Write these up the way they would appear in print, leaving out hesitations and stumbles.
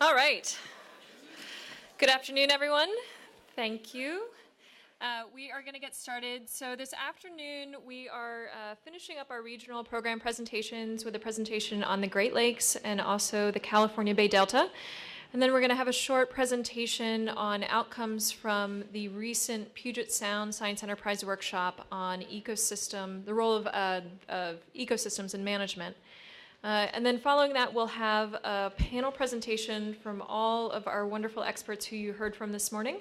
All right. Good afternoon, everyone. Thank you. We are going to get started. So this afternoon, we are finishing up our regional program presentations with a presentation on the Great Lakes and also the California Bay Delta. And then we're going to have a short presentation on outcomes from the recent Puget Sound Science Enterprise Workshop on ecosystem, the role of ecosystems in management. And then following that, we'll have a panel presentation from all of our wonderful experts who you heard from this morning.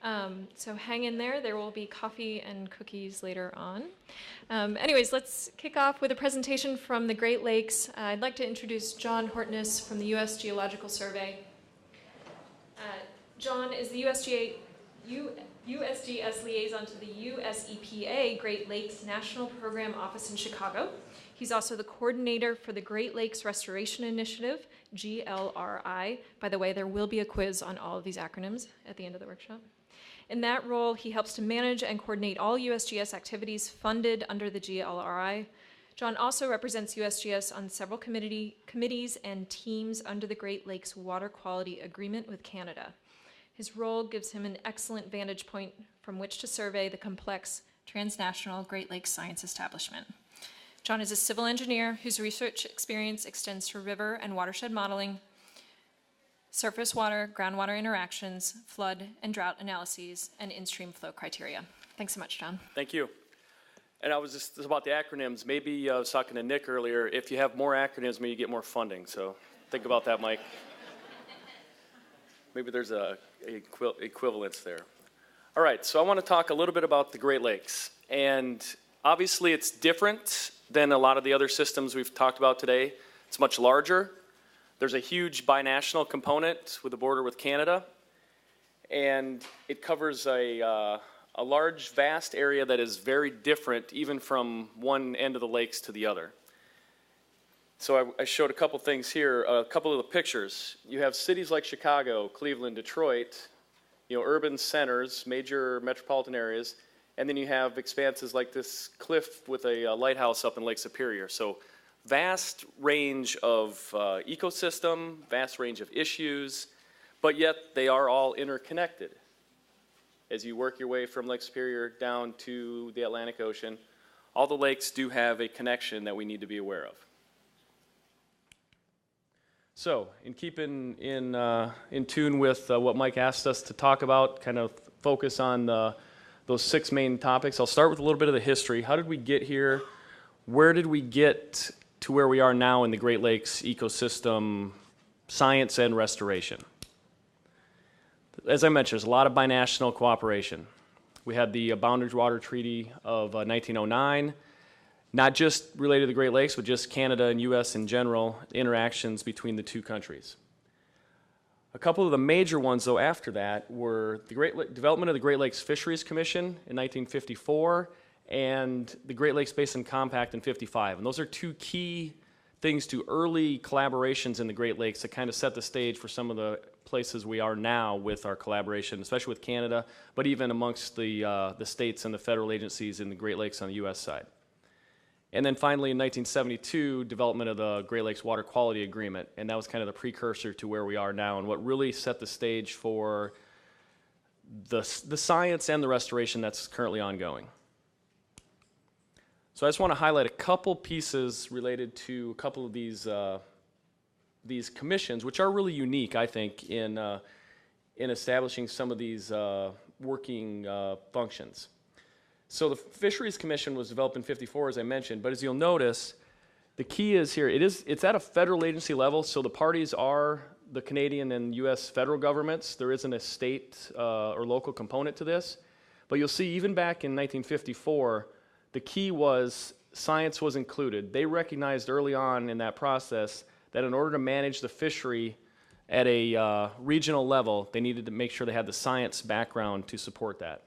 So hang in there. There will be coffee and cookies later on. Anyways, let's kick off with a presentation from the Great Lakes. I'd like to introduce John Hortness from the U.S. Geological Survey. John is the USGS liaison to the US EPA Great Lakes National Program Office in Chicago. He's also the coordinator for the Great Lakes Restoration Initiative, GLRI. By the way, there will be a quiz on all of these acronyms at the end of the workshop. In that role, he helps to manage and coordinate all USGS activities funded under the GLRI. John also represents USGS on several committees and teams under the Great Lakes Water Quality Agreement with Canada. His role gives him an excellent vantage point from which to survey the complex transnational Great Lakes science establishment. John is a civil engineer whose research experience extends to river and watershed modeling, surface water, groundwater interactions, flood and drought analyses, and in-stream flow criteria. Thanks so much, John. Thank you. And I was just about the acronyms. Maybe I was talking to Nick earlier. If you have more acronyms, maybe you get more funding. So think about that, Mike. Maybe there's a equivalence there. All right, so I want to talk a little bit about the Great Lakes. And obviously it's different than a lot of the other systems we've talked about today. It's much larger. There's a huge binational component with the border with Canada. And it covers a large, vast area that is very different even from one end of the lakes to the other. So I showed a couple things here, a couple of the pictures. You have cities like Chicago, Cleveland, Detroit, urban centers, major metropolitan areas, and then you have expanses like this cliff with a lighthouse up in Lake Superior. So vast range of ecosystem, vast range of issues, but yet they are all interconnected. As you work your way from Lake Superior down to the Atlantic Ocean, all the lakes do have a connection that we need to be aware of. So, in keeping in tune with what Mike asked us to talk about, kind of focus on those 6 main topics, I'll start with a little bit of the history. How did we get here? Where did we get to where we are now in the Great Lakes ecosystem science and restoration? As I mentioned, there's a lot of binational cooperation. We had the Boundary Water Treaty of 1909, not just related to the Great Lakes, but just Canada and U.S. in general, interactions between the two countries. A couple of the major ones, though, after that were the development of the Great Lakes Fisheries Commission in 1954 and the Great Lakes Basin Compact in 55. And those are 2 key things to early collaborations in the Great Lakes that kind of set the stage for some of the places we are now with our collaboration, especially with Canada, but even amongst the states and the federal agencies in the Great Lakes on the U.S. side. And then finally in 1972, development of the Great Lakes Water Quality Agreement, and that was kind of the precursor to where we are now and what really set the stage for the science and the restoration that's currently ongoing. So I just want to highlight a couple pieces related to a couple of these commissions, which are really unique, I think, in establishing some of these working functions. So the Fisheries Commission was developed in 54, as I mentioned, but as you'll notice, the key is here, it's at a federal agency level, so the parties are the Canadian and U.S. federal governments. There isn't a state or local component to this, but you'll see even back in 1954, the key was science was included. They recognized early on in that process that in order to manage the fishery at a regional level, they needed to make sure they had the science background to support that.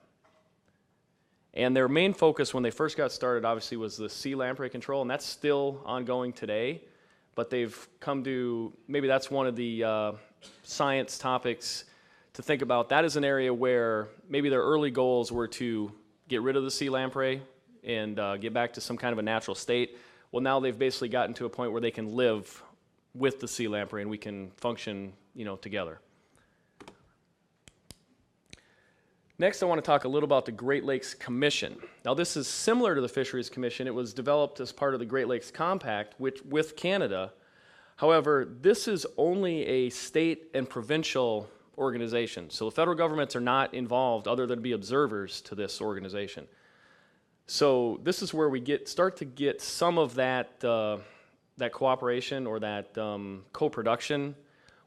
And their main focus when they first got started, obviously, was the sea lamprey control, and that's still ongoing today. But they've come to, maybe that's one of the science topics to think about. That is an area where maybe their early goals were to get rid of the sea lamprey and get back to some kind of a natural state. Well, now they've basically gotten to a point where they can live with the sea lamprey and we can function, together. Next, I want to talk a little about the Great Lakes Commission. Now, this is similar to the Fisheries Commission. It was developed as part of the Great Lakes Compact with Canada. However, this is only a state and provincial organization. So the federal governments are not involved other than to be observers to this organization. So this is where we start to get some of that cooperation or that co-production,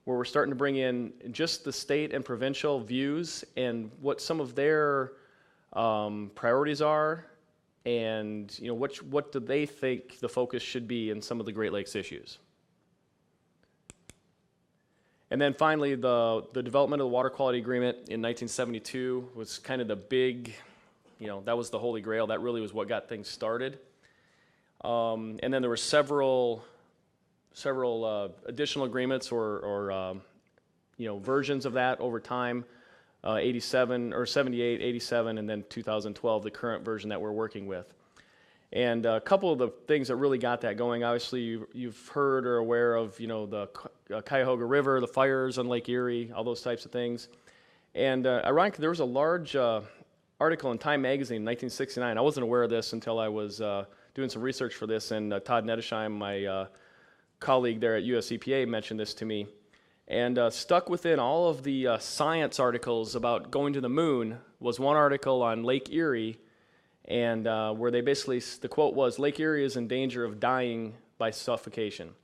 where we're starting to bring in just the state and provincial views and what some of their priorities are, and what do they think the focus should be in some of the Great Lakes issues. And then finally, the development of the Water Quality Agreement in 1972 was kind of the big, that was the holy grail. That really was what got things started. And then there were several additional agreements or versions of that over time, 87 or 78, 87, and then 2012, the current version that we're working with. And a couple of the things that really got that going, obviously you've heard or aware of, the Cuyahoga River, the fires on Lake Erie, all those types of things. And ironically, there was a large article in Time magazine in 1969. I wasn't aware of this until I was doing some research for this, and Todd Nettesheim, my colleague there at USEPA, mentioned this to me. And stuck within all of the science articles about going to the moon was one article on Lake Erie, and where they basically, the quote was, "Lake Erie is in danger of dying by suffocation."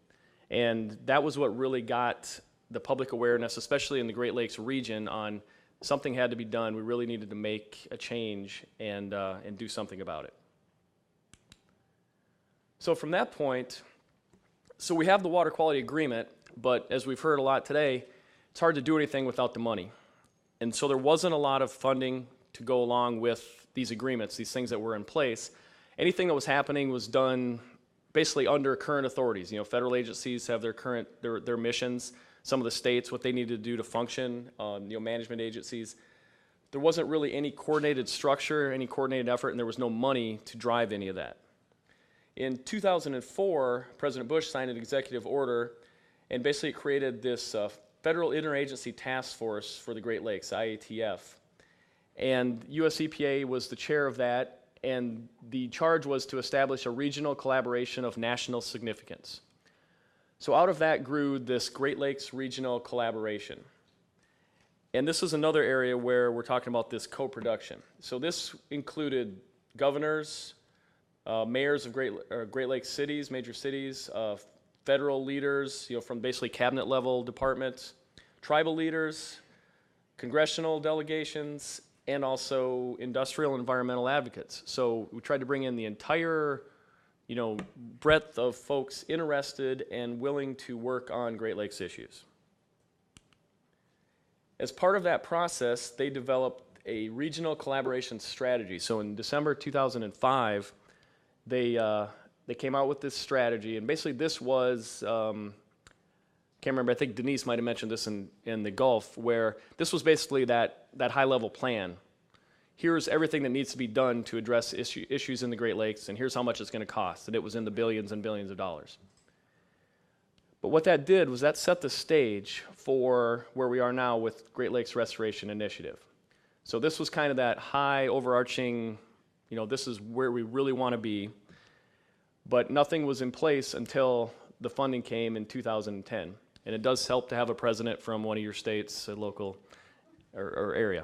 And that was what really got the public awareness, especially in the Great Lakes region, on something had to be done. We really needed to make a change and do something about it. So from that point, so we have the Water Quality Agreement, but as we've heard a lot today, it's hard to do anything without the money. And so there wasn't a lot of funding to go along with these agreements, these things that were in place. Anything that was happening was done basically under current authorities. Federal agencies have their missions. Some of the states, what they need to do to function, management agencies. There wasn't really any coordinated structure, any coordinated effort, and there was no money to drive any of that. In 2004, President Bush signed an executive order, and basically it created this Federal Interagency Task Force for the Great Lakes, IATF. And US EPA was the chair of that, and the charge was to establish a regional collaboration of national significance. So out of that grew this Great Lakes Regional Collaboration. And this is another area where we're talking about this co-production. So this included governors, mayors of Great Lakes cities, major cities, federal leaders, from basically cabinet level departments, tribal leaders, congressional delegations, and also industrial and environmental advocates. So we tried to bring in the entire, breadth of folks interested and willing to work on Great Lakes issues. As part of that process, they developed a regional collaboration strategy. So in December 2005, they came out with this strategy, and basically this was, can't remember, I think Denise might have mentioned this in the Gulf, where this was basically that high-level plan. Here's everything that needs to be done to address issues in the Great Lakes, and here's how much it's going to cost, and it was in the billions and billions of dollars. But what that did was that set the stage for where we are now with Great Lakes Restoration Initiative. So this was kind of that high overarching, this is where we really want to be, but nothing was in place until the funding came in 2010. And it does help to have a president from one of your states, a local or area.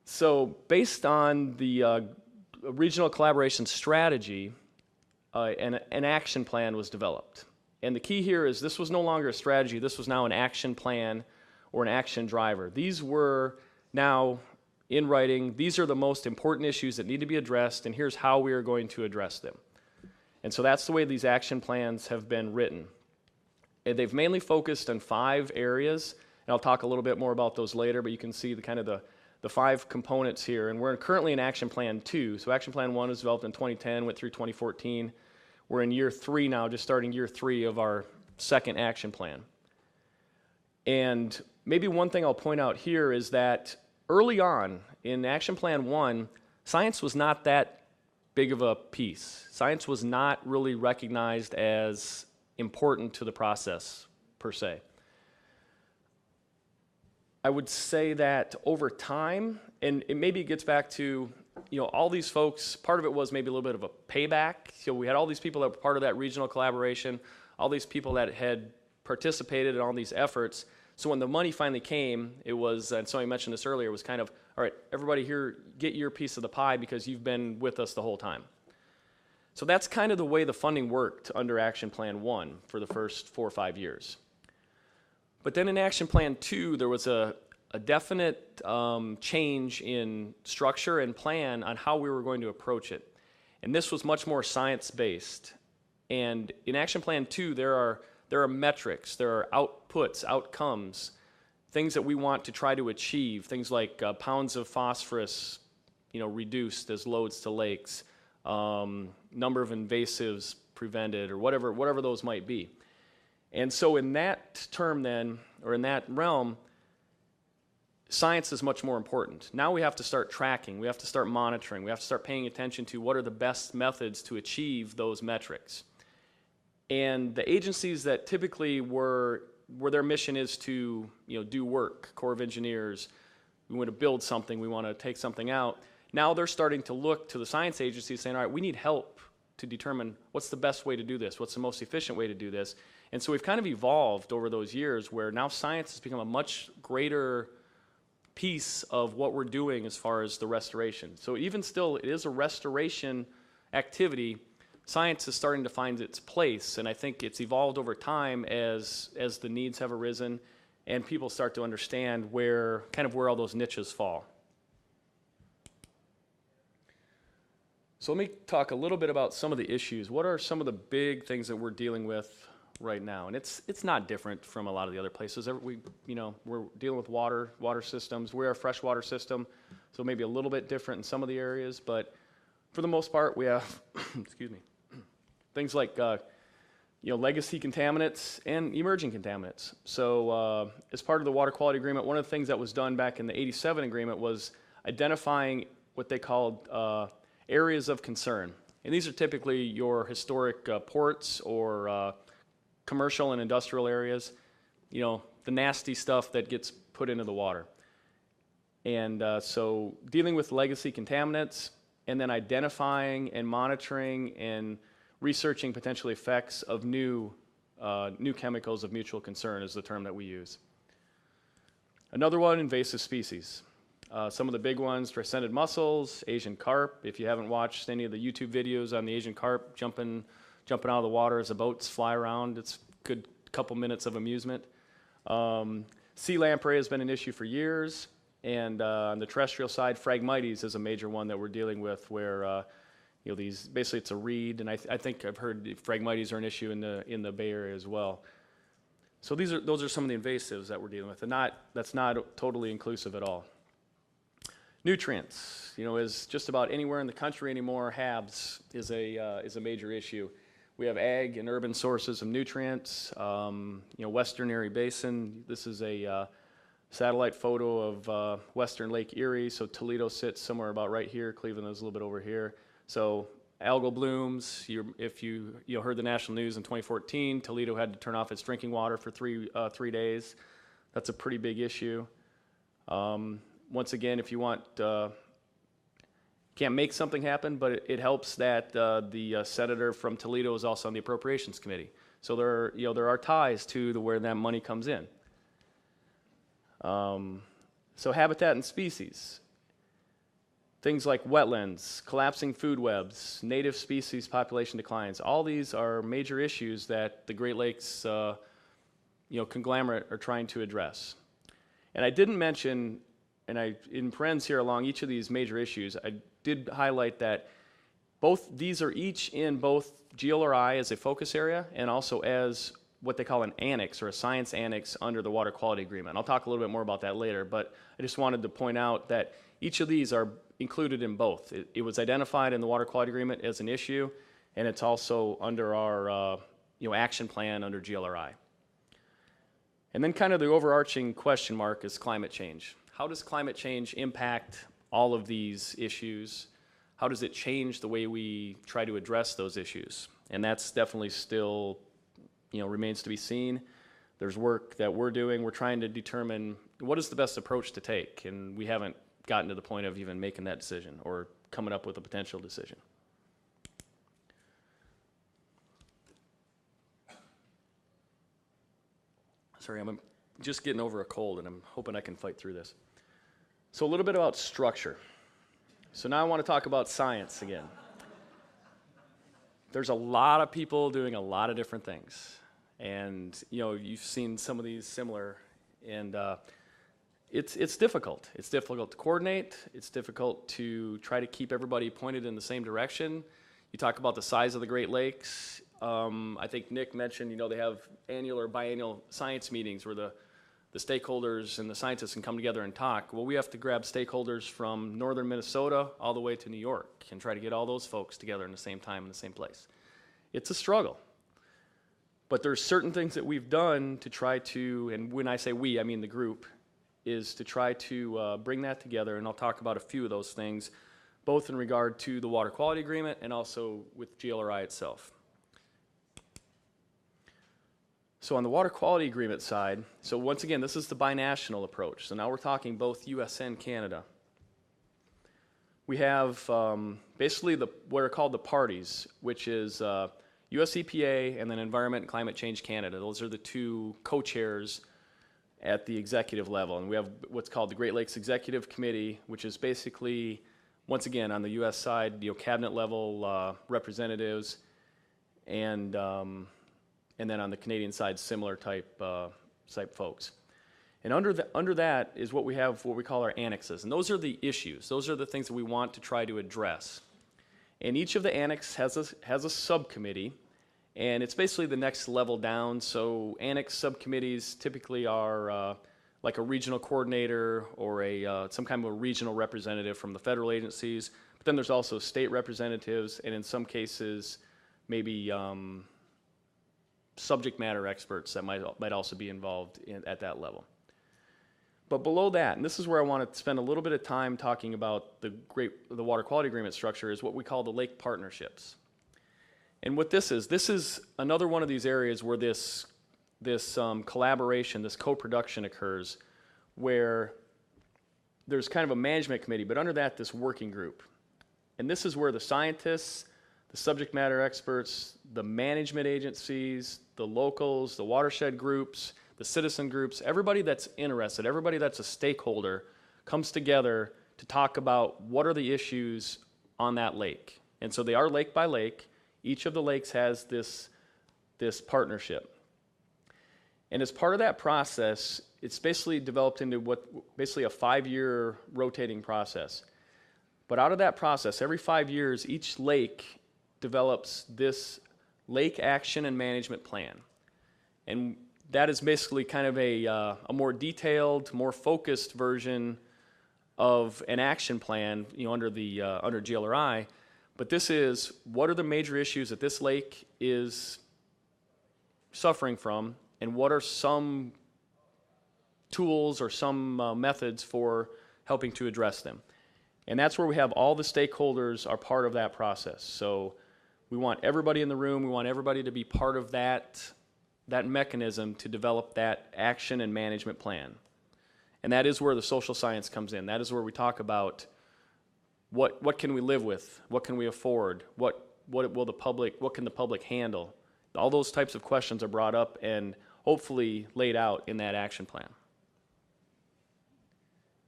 So based on the regional collaboration strategy, an action plan was developed. And the key here is this was no longer a strategy, this was now an action plan or an action driver. These were now in writing, these are the most important issues that need to be addressed, and here's how we are going to address them. And so that's the way these action plans have been written. And they've mainly focused on 5 areas, and I'll talk a little bit more about those later, but you can see the 5 components here. And we're currently in Action Plan 2. So Action Plan 1 was developed in 2010, went through 2014. We're in year 3 now, just starting year 3 of our second action plan. And maybe one thing I'll point out here is that early on in Action Plan 1, science was not that big of a piece. Science was not really recognized as important to the process per se. I would say that over time, and it maybe gets back to, all these folks, part of it was maybe a little bit of a payback. So we had all these people that were part of that regional collaboration, all these people that had participated in all these efforts. So when the money finally came, it was, and somebody mentioned this earlier, it was kind of, all right, everybody here, get your piece of the pie because you've been with us the whole time. So that's kind of the way the funding worked under Action Plan 1 for the first 4 or 5 years. But then in Action Plan 2, there was a definite change in structure and plan on how we were going to approach it. And this was much more science-based. And in Action Plan 2, there are metrics, there are outputs, outcomes, things that we want to try to achieve, things like pounds of phosphorus, reduced as loads to lakes, number of invasives prevented, or whatever those might be. And so in that term then, or in that realm, science is much more important. Now we have to start tracking, we have to start monitoring, we have to start paying attention to what are the best methods to achieve those metrics. And the agencies that typically where their mission is to do work, Corps of Engineers, we want to build something, we want to take something out, now they're starting to look to the science agencies saying, all right, we need help to determine what's the best way to do this, what's the most efficient way to do this. And so we've kind of evolved over those years where now science has become a much greater piece of what we're doing as far as the restoration. So even still, it is a restoration activity. Science is starting to find its place, and I think it's evolved over time as the needs have arisen and people start to understand where all those niches fall. So let me talk a little bit about some of the issues. What are some of the big things that we're dealing with right now? And it's not different from a lot of the other places. We're dealing with water systems. We're a freshwater system, so maybe a little bit different in some of the areas, but for the most part, we have, excuse me, things like legacy contaminants and emerging contaminants. So as part of the water quality agreement, one of the things that was done back in the '87 agreement was identifying what they called areas of concern. And these are typically your historic ports or commercial and industrial areas, the nasty stuff that gets put into the water. And so dealing with legacy contaminants and then identifying and monitoring and researching potential effects of new chemicals of mutual concern is the term that we use. Another one, invasive species. Some of the big ones, tricendid mussels, Asian carp. If you haven't watched any of the YouTube videos on the Asian carp jumping out of the water as the boats fly around, it's a good couple minutes of amusement. Sea lamprey has been an issue for years, and on the terrestrial side, Phragmites is a major one that we're dealing with where basically it's a reed, and I think I've heard Phragmites are an issue in the Bay Area as well. So those are some of the invasives that we're dealing with, and that's not totally inclusive at all. Nutrients, is just about anywhere in the country anymore. HABs is a major issue. We have ag and urban sources of nutrients. Western Erie Basin. This is a satellite photo of Western Lake Erie. So Toledo sits somewhere about right here. Cleveland is a little bit over here. So algal blooms. If you heard the national news in 2014, Toledo had to turn off its drinking water for 3 days. That's a pretty big issue. Once again, if you want, can't make something happen, but it helps that the senator from Toledo is also on the Appropriations Committee. So there are ties to where that money comes in. So habitat and species. Things like wetlands, collapsing food webs, native species population declines. All these are major issues that the Great Lakes conglomerate are trying to address. And I didn't mention, and in parentheses here along each of these major issues, I did highlight that these are each in both GLRI as a focus area and also as what they call an annex or a science annex under the Water Quality Agreement. I'll talk a little bit more about that later, but I just wanted to point out that each of these are included in both. It was identified in the Water Quality Agreement as an issue, and it's also under our action plan under GLRI. And then kind of the overarching question mark is climate change. How does climate change impact all of these issues? How does it change the way we try to address those issues? And that's definitely still remains to be seen. There's work that we're doing. We're trying to determine what is the best approach to take, and we haven't gotten to the point of even making that decision or coming up with a potential decision. Sorry, I'm just getting over a cold, and I'm hoping I can fight through this. So a little bit about structure. So now I want to talk about science again. There's a lot of people doing a lot of different things. And, you've seen some of these similar, and it's difficult. It's difficult to coordinate. It's difficult to try to keep everybody pointed in the same direction. You talk about the size of the Great Lakes. I think Nick mentioned, they have annual or biannual science meetings where the stakeholders and the scientists can come together and talk. Well, we have to grab stakeholders from northern Minnesota all the way to New York and try to get all those folks together in the same time in the same place. It's a struggle. But there's certain things that we've done to try to, and when I say we, I mean the group, is to try to bring that together, and I'll talk about a few of those things, both in regard to the Water Quality Agreement and also with GLRI itself. So on the Water Quality Agreement side, so once again, this is the binational approach. So now we're talking both US and Canada. We have basically what are called the parties, which is US EPA and then Environment and Climate Change Canada. Those are the two co-chairs at the executive level. And we have what's called the Great Lakes Executive Committee, which is basically, once again, on the US side, cabinet level representatives, and then on the Canadian side, similar type folks. And under that is what we have, what we call our annexes. And those are the issues. Those are the things that we want to try to address. And each of the annex has a subcommittee, and it's basically the next level down. So annex subcommittees typically are like a regional coordinator or some kind of a regional representative from the federal agencies. But then there's also state representatives, and in some cases, maybe subject matter experts that might also be involved at that level. But below that, and this is where I want to spend a little bit of time talking about the Water Quality Agreement structure, is what we call the lake partnerships. And what this is another one of these areas where this collaboration, this co-production occurs, where there's kind of a management committee, but under that, this working group. And this is where the scientists, the subject matter experts, the management agencies, the locals, the watershed groups, the citizen groups, everybody that's interested, everybody that's a stakeholder comes together to talk about what are the issues on that lake. And so they are lake by lake. Each of the lakes has this partnership. And as part of that process, it's basically developed into basically a 5-year rotating process. But out of that process, every 5 years, each lake develops this lake action and management plan. And that is basically kind of a more detailed, more focused version of an action plan, under GLRI. But this is, what are the major issues that this lake is suffering from, and what are some tools or some methods for helping to address them? And that's where we have all the stakeholders are part of that process. So we want everybody in the room, we want everybody to be part of that mechanism to develop that action and management plan. And that is where the social science comes in. That is where we talk about what can we live with, what can we afford, what can the public handle. All those types of questions are brought up and hopefully laid out in that action plan.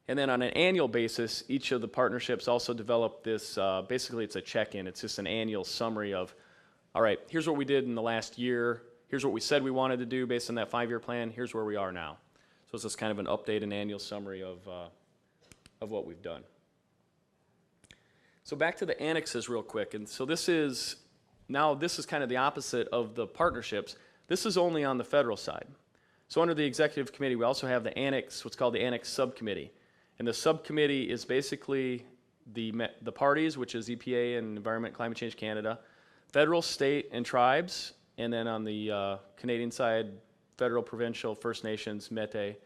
And then on an annual basis, each of the partnerships also develop this, basically it's a check-in. It's just an annual summary of, all right, here's what we did in the last year. Here's what we said we wanted to do based on that 5-year plan. Here's where we are now. So it's just kind of an update and annual summary of what we've done. So back to the annexes real quick. And so this is kind of the opposite of the partnerships. This is only on the federal side. So under the executive committee, we also have the annex, what's called the annex subcommittee. And the subcommittee is basically the parties, which is EPA and Environment and Climate Change Canada, federal, state, and tribes, and then on the Canadian side, federal, provincial, First Nations, Métis.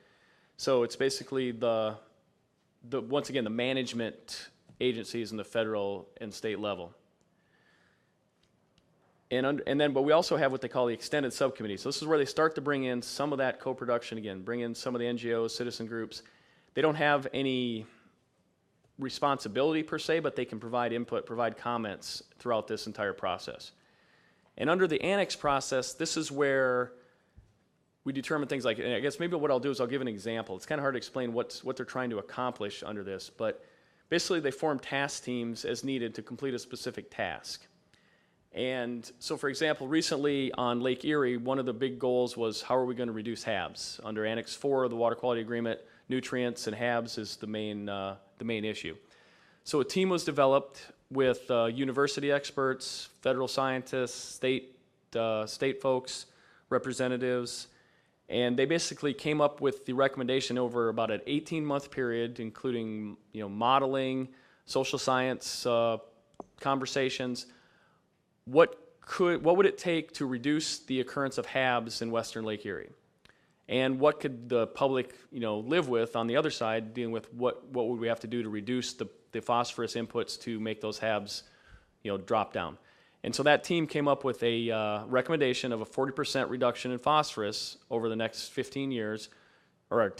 So it's basically once again, the management agencies in the federal and state level. But we also have what they call the extended subcommittee. So this is where they start to bring in some of that co-production again, bring in some of the NGOs, citizen groups. They don't have any responsibility per se, but they can provide input, provide comments throughout this entire process. And under the annex process, this is where we determine things like, and I guess maybe what I'll do is I'll give an example. It's kind of hard to explain what they're trying to accomplish under this, but basically they form task teams as needed to complete a specific task. And so, for example, recently on Lake Erie, one of the big goals was how are we going to reduce HABs? Under Annex 4 of the Water Quality Agreement, nutrients and HABs is the main issue. So a team was developed with university experts, federal scientists, state folks, representatives, and they basically came up with the recommendation over about an 18-month period, including modeling, social science conversations. What would it take to reduce the occurrence of HABs in western Lake Erie? And what could the public live with on the other side, dealing with what would we have to do to reduce the phosphorus inputs to make those HABs drop down? And so that team came up with a recommendation of a 40% reduction in phosphorus over the next 15 years, or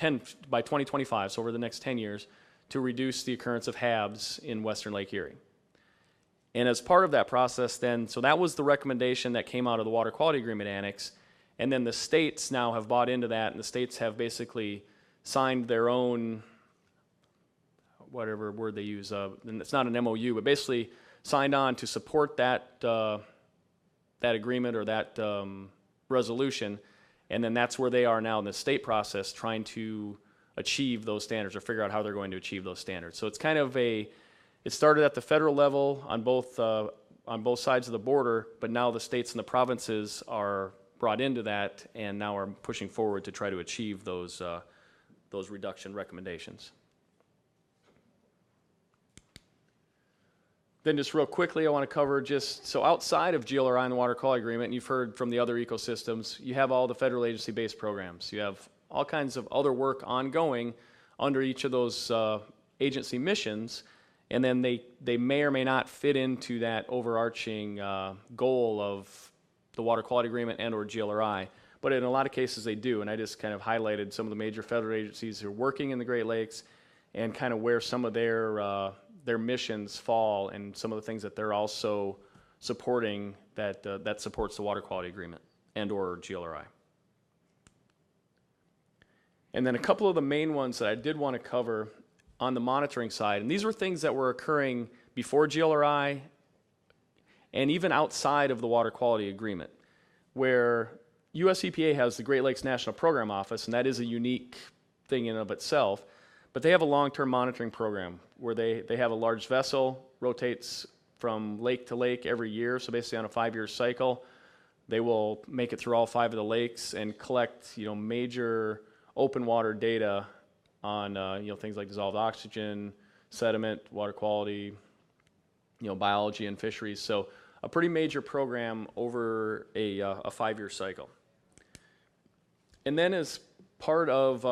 by 2025, so over the next 10 years, to reduce the occurrence of HABs in western Lake Erie. And as part of that process then, so that was the recommendation that came out of the Water Quality Agreement Annex, and then the states now have bought into that, and the states have basically signed their own, whatever word they use, and it's not an MOU, but basically signed on to support that agreement or that resolution, and then that's where they are now in the state process trying to achieve those standards or figure out how they're going to achieve those standards. So it's kind of it started at the federal level on both sides of the border, but now the states and the provinces are brought into that and now are pushing forward to try to achieve those reduction recommendations. Then just real quickly, I want to cover so outside of GLRI and the Water Quality Agreement, and you've heard from the other ecosystems, you have all the federal agency-based programs. You have all kinds of other work ongoing under each of those agency missions, and then they may or may not fit into that overarching goal of the Water Quality Agreement and or GLRI, but in a lot of cases they do, and I just kind of highlighted some of the major federal agencies who are working in the Great Lakes and kind of where some of their missions fall and some of the things that they're also supporting that supports the Water Quality Agreement and or GLRI. And then a couple of the main ones that I did want to cover on the monitoring side, and these were things that were occurring before GLRI and even outside of the Water Quality Agreement, where US EPA has the Great Lakes National Program Office, and that is a unique thing in and of itself, but they have a long-term monitoring program where they have a large vessel, rotates from lake to lake every year, so basically on a 5-year cycle, they will make it through all 5 of the lakes and collect major open water data on things like dissolved oxygen, sediment, water quality, biology and fisheries. So a pretty major program over a 5-year cycle. And then as part of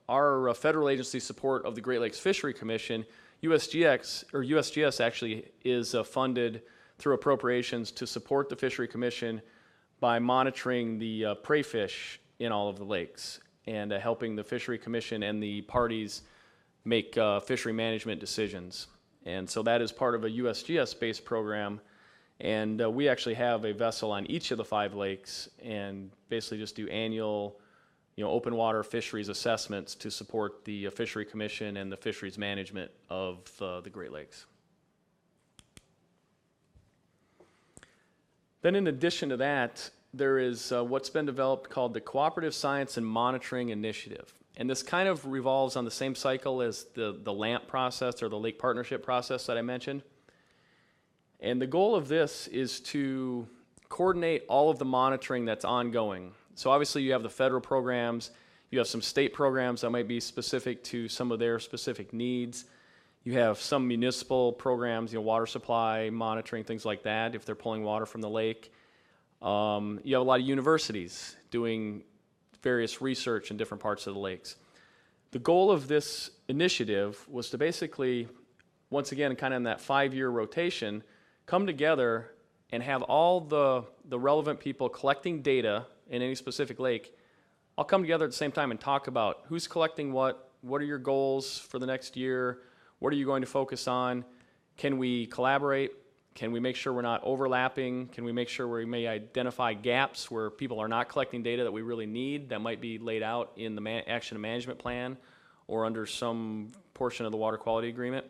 our federal agency support of the Great Lakes Fishery Commission, USGS actually is funded through appropriations to support the Fishery Commission by monitoring the prey fish in all of the lakes and helping the Fishery Commission and the parties make fishery management decisions. And so that is part of a USGS-based program, and we actually have a vessel on each of the 5 lakes and basically just do annual open water fisheries assessments to support the Fishery Commission and the fisheries management of the Great Lakes. Then in addition to that, there is what's been developed called the Cooperative Science and Monitoring Initiative. And this kind of revolves on the same cycle as the LAMP process or the Lake Partnership process that I mentioned. And the goal of this is to coordinate all of the monitoring that's ongoing. So obviously you have the federal programs, you have some state programs that might be specific to some of their specific needs. You have some municipal programs, water supply, monitoring, things like that, if they're pulling water from the lake. You have a lot of universities doing various research in different parts of the lakes. The goal of this initiative was to basically, once again, kind of in that 5-year rotation, come together and have all the relevant people collecting data in any specific lake all come together at the same time and talk about who's collecting what are your goals for the next year, what are you going to focus on, can we collaborate, can we make sure we're not overlapping, can we make sure we may identify gaps where people are not collecting data that we really need that might be laid out in the action and management plan or under some portion of the water quality agreement.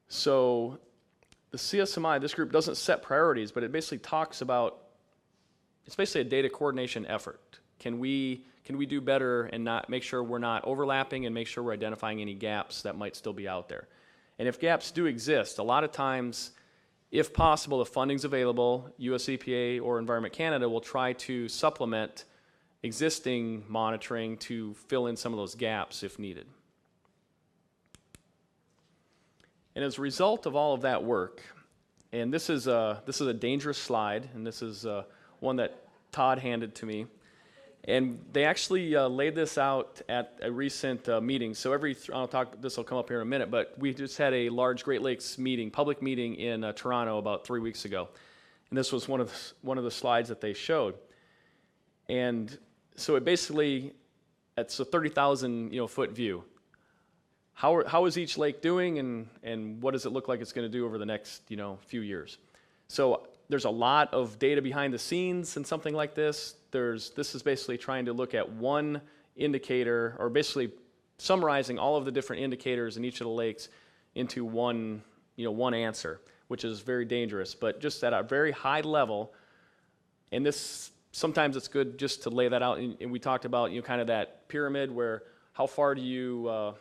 So the CSMI, this group doesn't set priorities, but it basically talks about, it's basically a data coordination effort. Can we do better and not make sure we're not overlapping and make sure we're identifying any gaps that might still be out there? And if gaps do exist, a lot of times, if possible, if funding's available, US EPA or Environment Canada will try to supplement existing monitoring to fill in some of those gaps if needed. And as a result of all of that work, and this is a dangerous slide, and this is one that Todd handed to me, and they actually laid this out at a recent meeting. So this will come up here in a minute, but we just had a large Great Lakes meeting, public meeting in Toronto about 3 weeks ago, and this was one of the slides that they showed. And so it basically, it's a 30,000 foot view. How is each lake doing, and what does it look like it's going to do over the next few years? So there's a lot of data behind the scenes in something like this. This is basically trying to look at one indicator, or basically summarizing all of the different indicators in each of the lakes into one answer, which is very dangerous. But just at a very high level, and this sometimes it's good just to lay that out. And we talked about kind of that pyramid where how far do you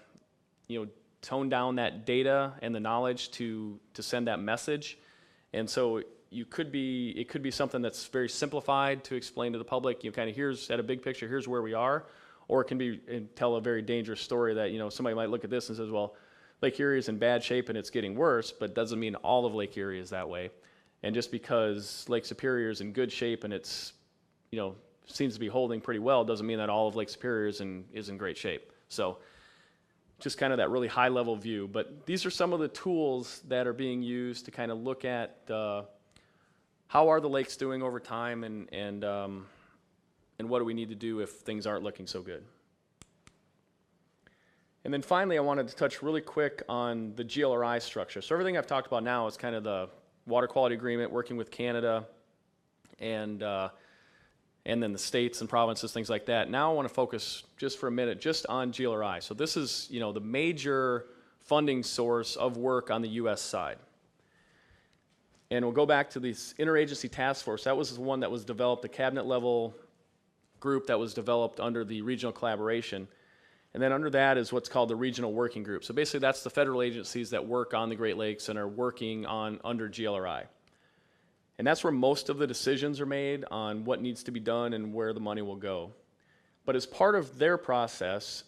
tone down that data and the knowledge to send that message. And so it could be something that's very simplified to explain to the public, kind of here's at a big picture, here's where we are, or it can be tell a very dangerous story that somebody might look at this and says, well, Lake Erie is in bad shape and it's getting worse, but doesn't mean all of Lake Erie is that way. And just because Lake Superior is in good shape and it's seems to be holding pretty well doesn't mean that all of Lake Superior is in great shape. So just kind of that really high level view. But these are some of the tools that are being used to kind of look at how are the lakes doing over time and what do we need to do if things aren't looking so good. And then finally, I wanted to touch really quick on the GLI structure. So everything I've talked about now is kind of the water quality agreement, working with Canada, and then the states and provinces, things like that. Now I want to focus just for a minute just on GLI. So this is the major funding source of work on the U.S. side. And we'll go back to this interagency task force. That was the one that was developed, the cabinet level group that was developed under the regional collaboration. And then under that is what's called the regional working group. So basically that's the federal agencies that work on the Great Lakes and are working under GLI. And that's where most of the decisions are made on what needs to be done and where the money will go. But as part of their process,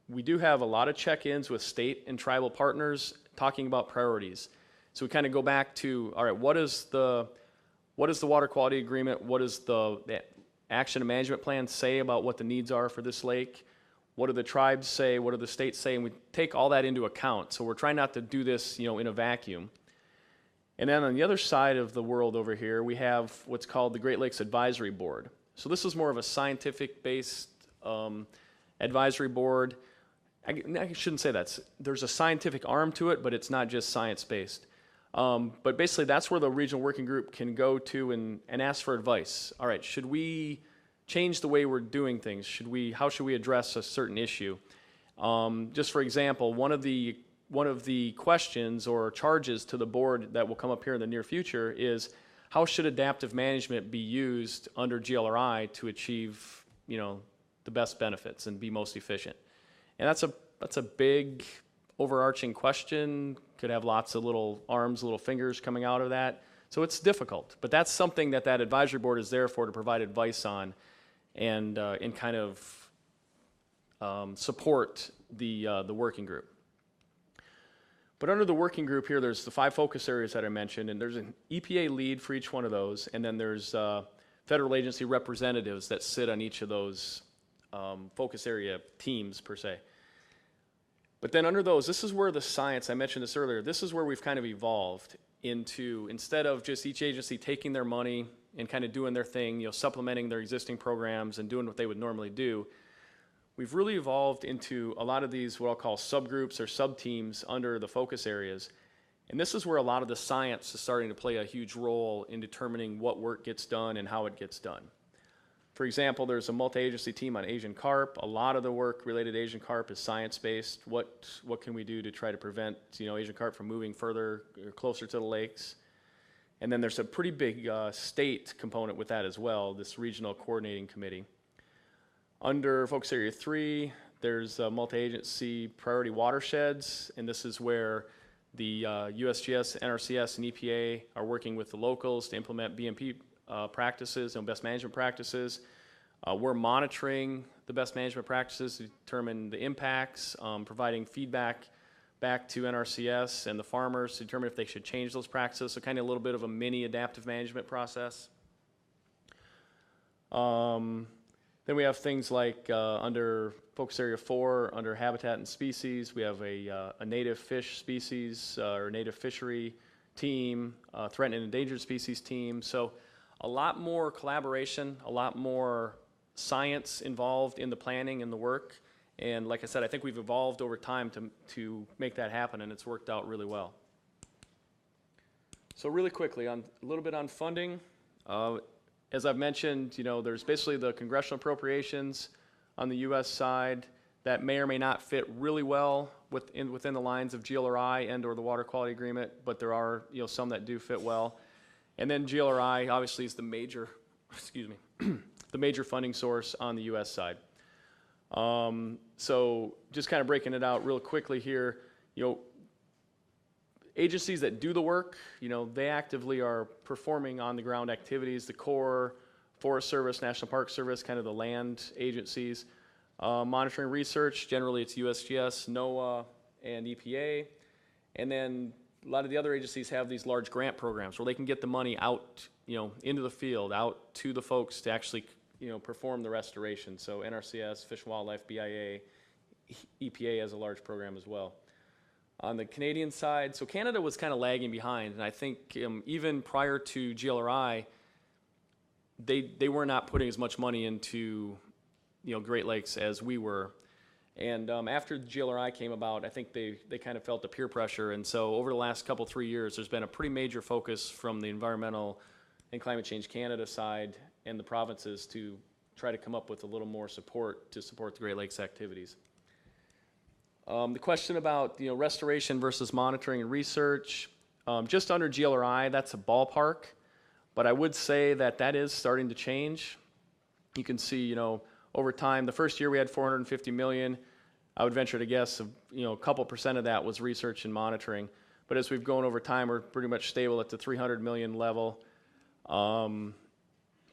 we do have a lot of check-ins with state and tribal partners talking about priorities. So we kind of go back to, all right, what is the water quality agreement? What does the action and management plan say about what the needs are for this lake? What do the tribes say? What do the states say? And we take all that into account. So we're trying not to do this, in a vacuum. And then on the other side of the world over here, we have what's called the Great Lakes Advisory Board. So this is more of a scientific-based advisory board. I shouldn't say that. There's a scientific arm to it, but it's not just science-based. But basically, that's where the regional working group can go to and ask for advice. All right, should we change the way we're doing things? How should we address a certain issue? Just for example, one of the questions or charges to the board that will come up here in the near future is how should adaptive management be used under GLRI to achieve, the best benefits and be most efficient? And that's a big overarching question. Could have lots of little arms, little fingers coming out of that. So it's difficult, but that's something that advisory board is there for, to provide advice on and kind of support the working group. But under the working group here, there's the 5 focus areas that I mentioned, and there's an EPA lead for each one of those, and then there's federal agency representatives that sit on each of those focus area teams, per se. But then under those, this is where the science, I mentioned this earlier, this is where we've kind of evolved. into, instead of just each agency taking their money and kind of doing their thing, supplementing their existing programs and doing what they would normally do, we've really evolved into a lot of these what I'll call subgroups or sub-teams under the focus areas. And this is where a lot of the science is starting to play a huge role in determining what work gets done and how it gets done. For example, there's a multi-agency team on Asian carp. A lot of the work related to Asian carp is science-based. What can we do to try to prevent Asian carp from moving further or closer to the lakes? And then there's a pretty big state component with that as well, this regional coordinating committee. Under Focus Area 3, there's multi-agency priority watersheds, and this is where the USGS, NRCS, and EPA are working with the locals to implement BMP practices and best management practices. We're monitoring the best management practices to determine the impacts, providing feedback back to NRCS and the farmers to determine if they should change those practices, so kind of a little bit of a mini adaptive management process. Then we have things like under Focus Area 4, under Habitat and Species, we have a native fish species or native fishery team, threatened and endangered species team. So a lot more collaboration, a lot more science involved in the planning and the work. And like I said, I think we've evolved over time to make that happen, and it's worked out really well. So really quickly, a little bit on funding. As I've mentioned, there's basically the congressional appropriations on the U.S. side that may or may not fit really well within the lines of GLRI and or the Water Quality Agreement, but there are some that do fit well. And then GLRI obviously is the major, the major funding source on the U.S. side. So just kind of breaking it out real quickly here, agencies that do the work, they actively are performing on the ground activities, the Corps, Forest Service, National Park Service, kind of the land agencies. Monitoring research, generally it's USGS, NOAA, and EPA. And then a lot of the other agencies have these large grant programs where they can get the money out, into the field, out to the folks to actually, perform the restoration. So NRCS, Fish and Wildlife, BIA, EPA has a large program as well. On the Canadian side, so Canada was kind of lagging behind, and I think even prior to GLRI, they were not putting as much money into Great Lakes as we were. And after GLRI came about, I think they kind of felt the peer pressure, and so over the last 3 years, there's been a pretty major focus from the Environmental and Climate Change Canada side and the provinces to try to come up with a little more support to support the Great Lakes activities. The question about restoration versus monitoring and research, just under GLRI, that's a ballpark, but I would say that is starting to change. You can see, over time, the first year we had $450 million. I would venture to guess, a couple percent of that was research and monitoring. But as we've gone over time, we're pretty much stable at the $300 million level.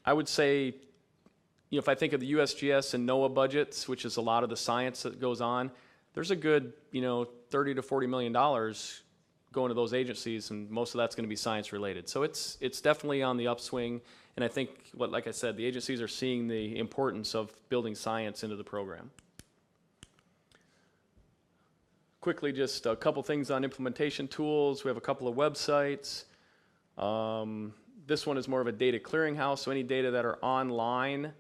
I would say, if I think of the USGS and NOAA budgets, which is a lot of the science that goes on, there's a good, $30 to $40 million going to those agencies, and most of that's going to be science related. So it's definitely on the upswing, and I think, like I said, the agencies are seeing the importance of building science into the program. Quickly, just a couple things on implementation tools. We have a couple of websites. This one is more of a data clearinghouse, so any data that are online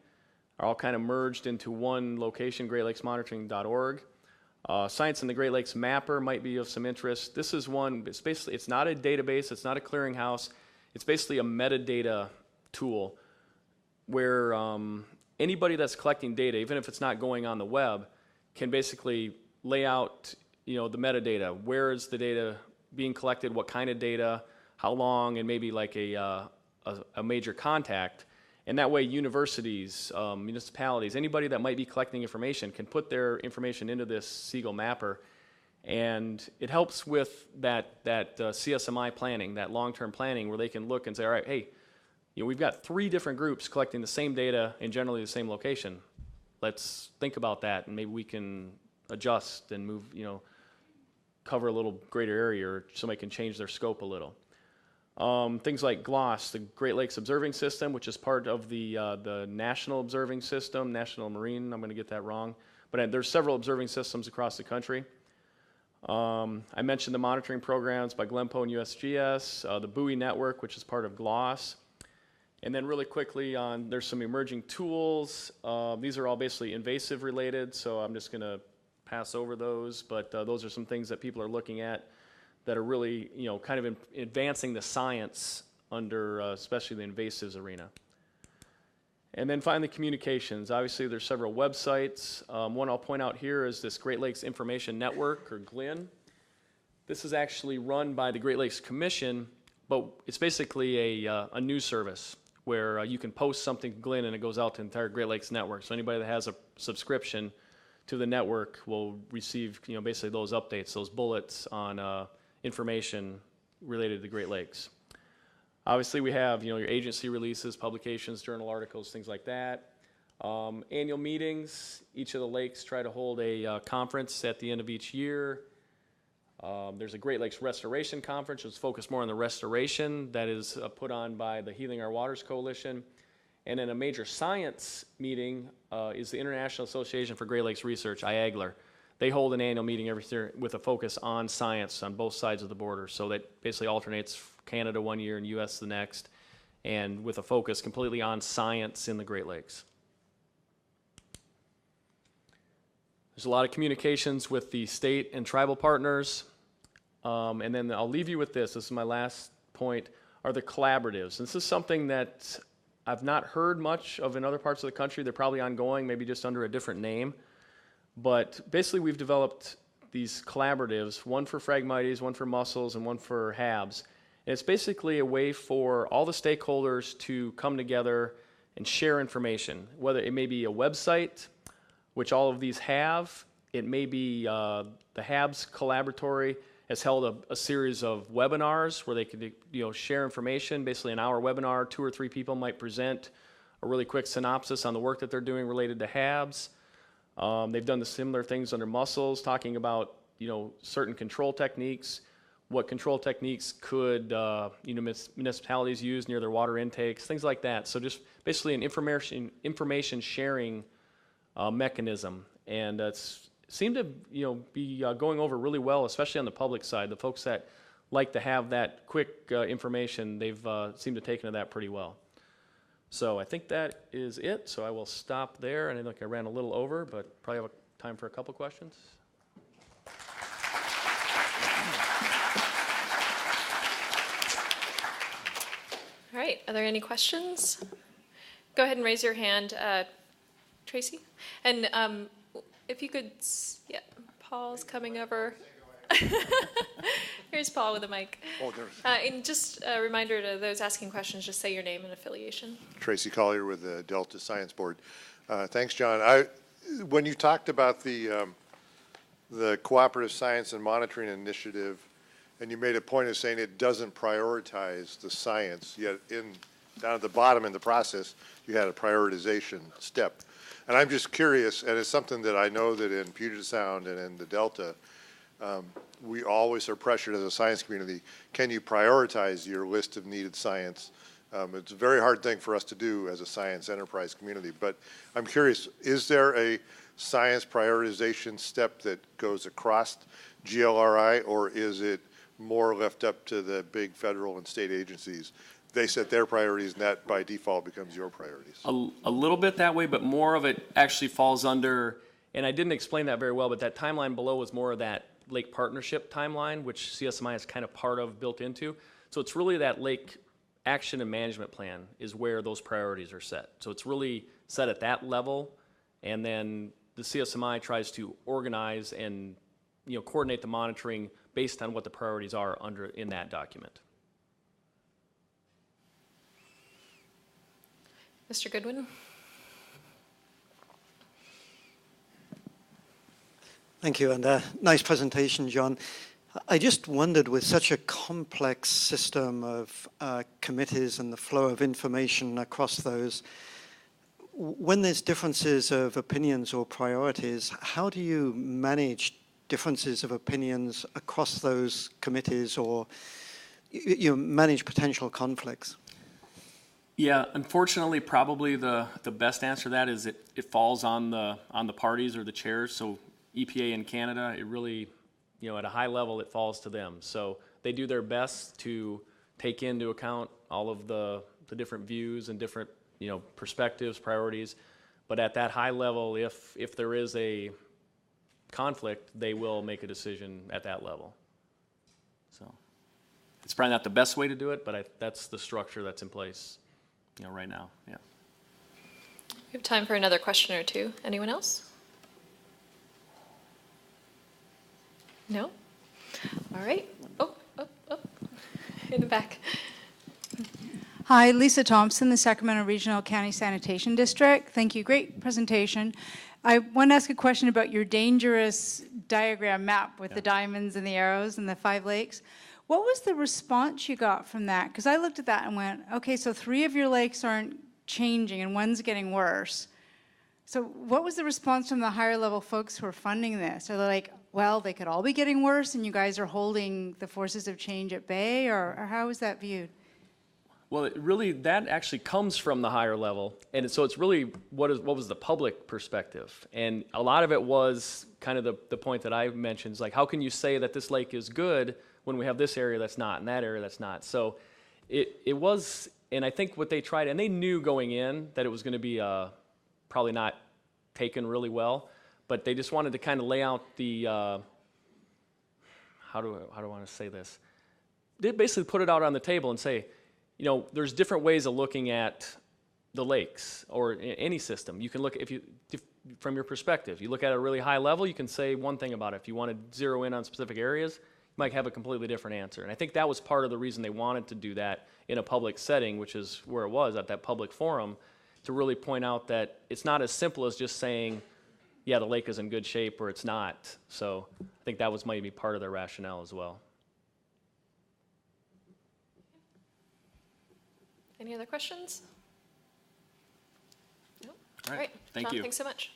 are all kind of merged into one location, greatlakesmonitoring.org. Science in the Great Lakes Mapper might be of some interest. This is one, it's not a database, it's not a clearinghouse, it's basically a metadata tool where anybody that's collecting data, even if it's not going on the web, can basically lay out the metadata. Where is the data being collected, what kind of data, how long, and maybe like a major contact. And that way universities, municipalities, anybody that might be collecting information can put their information into this Siegel mapper, and it helps with that CSMI planning, that long-term planning, where they can look and say, all right, hey, we've got 3 different groups collecting the same data in generally the same location. Let's think about that, and maybe we can adjust and move, cover a little greater area, or somebody can change their scope a little. Things like GLOS, the Great Lakes Observing System, which is part of the National Observing System, National Marine, I'm going to get that wrong, but there's several observing systems across the country. I mentioned the monitoring programs by Glenpo and USGS, the buoy network, which is part of GLOS. And then really quickly there's some emerging tools. These are all basically invasive related, so I'm just going to pass over those, but those are some things that people are looking at that are really, kind of advancing the science under especially the invasives arena. And then finally, communications. Obviously, there's several websites. One I'll point out here is this Great Lakes Information Network, or GLIN. This is actually run by the Great Lakes Commission, but it's basically a news service where you can post something to GLIN and it goes out to the entire Great Lakes network. So anybody that has a subscription to the network will receive, basically those updates, those bullets on information related to the Great Lakes. Obviously, we have, your agency releases, publications, journal articles, things like that. Annual meetings. Each of the lakes try to hold a conference at the end of each year. There's a Great Lakes Restoration Conference, which is focused more on the restoration, that is put on by the Healing Our Waters Coalition. And then a major science meeting is the International Association for Great Lakes Research, IAGLR. They hold an annual meeting every year with a focus on science on both sides of the border. So that basically alternates Canada one year and U.S. the next, and with a focus completely on science in the Great Lakes. There's a lot of communications with the state and tribal partners. And then I'll leave you with this. This is my last point, are the collaboratives. And this is something that I've not heard much of in other parts of the country. They're probably ongoing, maybe just under a different name. But basically, we've developed these collaboratives, one for Phragmites, one for mussels, and one for HABs. And it's basically a way for all the stakeholders to come together and share information, whether it may be a website, which all of these have. It may be the HABs Collaboratory has held a series of webinars where they could share information, basically an hour webinar. 2 or 3 people might present a really quick synopsis on the work that they're doing related to HABs. They've done the similar things under mussels, talking about certain control techniques, what control techniques could municipalities use near their water intakes, things like that. So just basically an information sharing mechanism, and it's seemed to be going over really well, especially on the public side. The folks that like to have that quick information, they've seemed to take to that pretty well. So I think that is it. So I will stop there, and I think I ran a little over, but probably have time for a couple questions. All right, are there any questions? Go ahead and raise your hand, Tracy. And if you could, yeah, Paul's coming over. Here's Paul with a mic. Oh, and just a reminder to those asking questions, just say your name and affiliation. Tracy Collier with the Delta Science Board. Thanks, John. When you talked about the Cooperative Science and Monitoring Initiative, and you made a point of saying it doesn't prioritize the science, yet down at the bottom in the process, you had a prioritization step. And I'm just curious, and it's something that I know that in Puget Sound and in the Delta, we always are pressured as a science community. Can you prioritize your list of needed science? It's a very hard thing for us to do as a science enterprise community, but I'm curious, is there a science prioritization step that goes across GLRI, or is it more left up to the big federal and state agencies? They set their priorities, and that by default becomes your priorities. A little bit that way, but more of it actually falls under, and I didn't explain that very well, but that timeline below was more of that lake partnership timeline, which CSMI is kind of part of, built into. So it's really that lake action and management plan is where those priorities are set. So it's really set at that level, and then the CSMI tries to organize and coordinate the monitoring based on what the priorities are in that document. Mr. Goodwin. Thank you, and nice presentation, John. I just wondered, with such a complex system of committees and the flow of information across those, when there's differences of opinions or priorities, how do you manage differences of opinions across those committees, or you manage potential conflicts? Yeah, unfortunately, probably the best answer to that is it falls on the parties or the chairs. So EPA in Canada, it really at a high level, it falls to them. So they do their best to take into account all of the different views and different, perspectives, priorities. But at that high level, if there is a conflict, they will make a decision at that level. So it's probably not the best way to do it, but that's the structure that's in place, right now. Yeah. We have time for another question or two. Anyone else? No? All right. Oh, in the back. Hi, Lisa Thompson, the Sacramento Regional County Sanitation District. Thank you. Great presentation. I want to ask a question about your dangerous diagram map with the diamonds and the arrows and the 5 lakes. What was the response you got from that? Because I looked at that and went, okay, so 3 of your lakes aren't changing and one's getting worse. So what was the response from the higher level folks who are funding this? Are they like, well, they could all be getting worse and you guys are holding the forces of change at bay, or how is that viewed? Well, that actually comes from the higher level, and so it's really what was the public perspective, and a lot of it was kind of the point that I mentioned, is like, how can you say that this lake is good when we have this area that's not and that area that's not? So it was, and I think what they tried, and they knew going in that it was going to be probably not taken really well, but they just wanted to kind of lay out the how do I want to say this? They basically put it out on the table and say, there's different ways of looking at the lakes or any system. You can look, from your perspective, you look at a really high level, you can say one thing about it. If you want to zero in on specific areas, you might have a completely different answer. And I think that was part of the reason they wanted to do that in a public setting, which is where it was at that public forum, to really point out that it's not as simple as just saying, yeah, the lake is in good shape or it's not. So I think that was maybe part of their rationale as well. Any other questions? No? All right. Thank John, you. thanks so much.